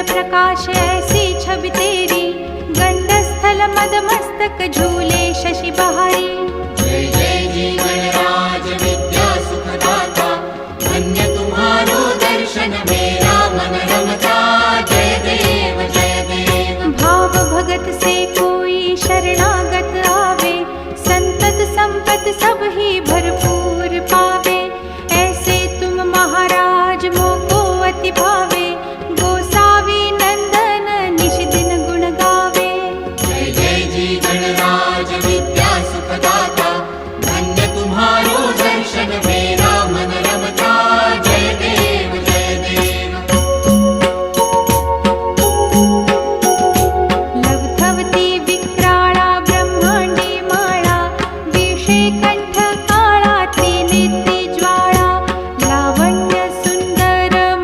प्रकाश ऐसी छवि तेरी, गंडस्थल मद मस्तक झूले शशि बहारी। जय जय जीवन राज विद्या सुखदाता, धन्य तुम्हारो दर्शन मेरा मन रमता। जय देव जय देव। भाव भगत से कोई शरणागत आवे, संतत संपत सब ही